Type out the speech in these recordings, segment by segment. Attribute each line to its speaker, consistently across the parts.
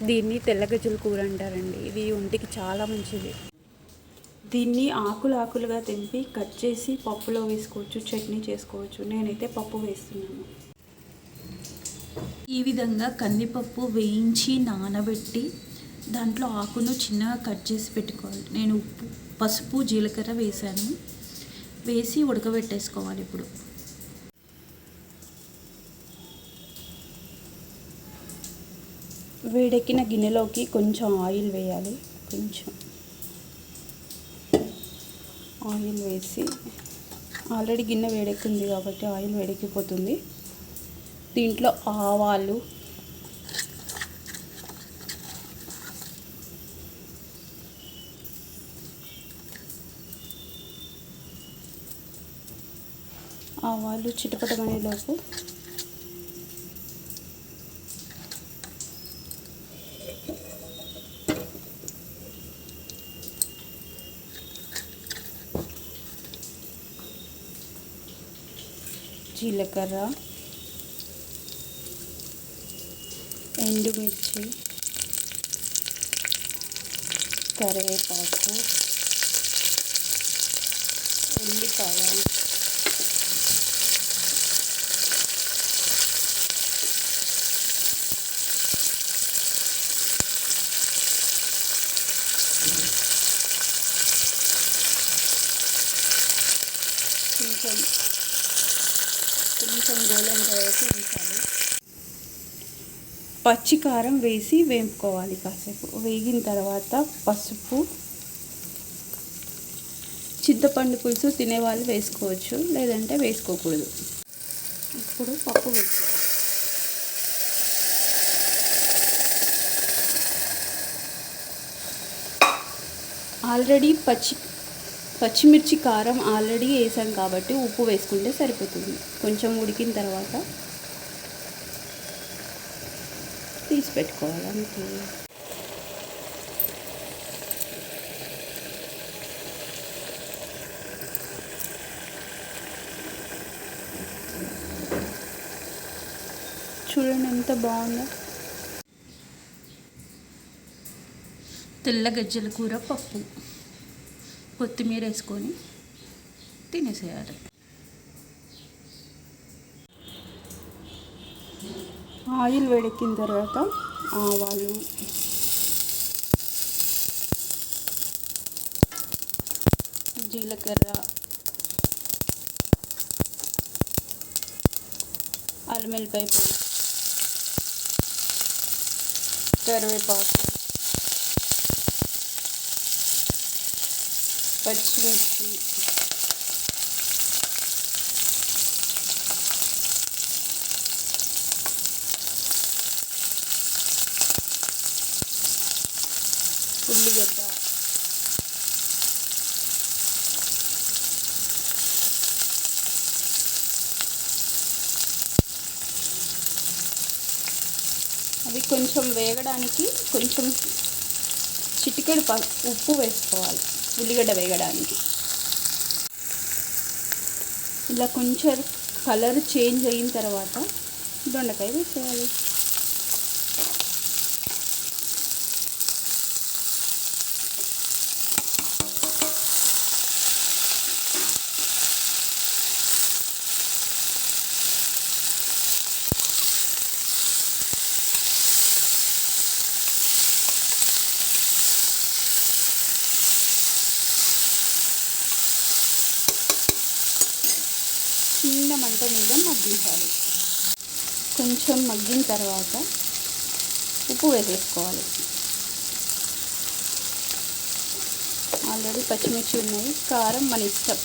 Speaker 1: దీన్ని తెల్లగజ్జల కూర అంటారండి. ఇది ఒంటికి చాలా మంచిది. దీన్ని ఆకులు ఆకులుగా తెంపి కట్ చేసి పప్పులో వేసుకోవచ్చు, చట్నీ చేసుకోవచ్చు. నేనైతే పప్పు వేస్తున్నాను.
Speaker 2: ఈ విధంగా కందిపప్పు వేయించి నానబెట్టి దాంట్లో ఆకును చిన్నగా కట్ చేసి పెట్టుకోవాలి. నేను ఉప్పు, పసుపు, జీలకర్ర వేసాను. వేసి ఉడకబెట్టేసుకోవాలి. ఇప్పుడు
Speaker 1: వేడెక్కిన గిన్నెలోకి కొంచెం ఆయిల్ వేయాలి. కొంచెం ఆయిల్ వేసి, ఆల్రెడీ గిన్నె వేడెక్కింది కాబట్టి ఆయిల్ వేడెక్కిపోతుంది. దీంట్లో ఆవాలు, చిటపటమనేలోపు జీలకర్ర, ఎండుమిర్చి, కరివేపాకు, ఉల్లిపాయ, కొంచెం గోల్డెన్ వరకు ఉంచాలి. పచ్చి కారం వేసి వేపుకోవాలి. కాసేపు వేగిన తర్వాత పసుపు, చింతపండు పులుసు తినేవాళ్ళు వేసుకోవచ్చు, లేదంటే వేసుకోకూడదు. ఇప్పుడు పప్పు వేసుకోవాలి. ఆల్రెడీ పచ్చిమిర్చి కారం ఆల్రెడీ వేసాం కాబట్టి ఉప్పు వేసుకుంటే సరిపోతుంది. కొంచెం ఉడికిన తర్వాత తీసి పెట్టుకోవాలి అంతే. చూడండి ఎంత బాగుందో.
Speaker 2: తెల్లగజ్జల కూర పప్పు, కొత్తిమీర వేసుకొని తినేసేయాలి.
Speaker 1: ఆయిల్ వేడెక్కిన తర్వాత ఆవాలు, జీలకర్ర, అల్లం వెల్లిపాయ పేస్ట్, కరివేపాకు, పచ్చిమిర్చి, ఉల్లిగడ్డ, అవి కొంచెం వేగడానికి కొంచెం చిటికెడు ఉప్పు వేసుకోవాలి. ఉల్లిగడ్డ వేగడానికి ఇలా కొంచెం కలర్ చేంజ్ అయిన తర్వాత దొండకాయ వేసేయాలి. చిన్న మంట మీద మగ్గించాలి. కొంచెం మగ్గిన తర్వాత ఉప్పు వేసేసుకోవాలి. ఆల్రెడీ పచ్చిమిర్చి ఉన్నాయి, కారం మన ఇష్టం.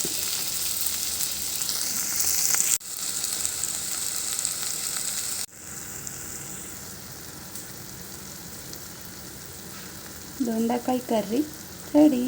Speaker 1: దొండకాయ కర్రీ రెడీ.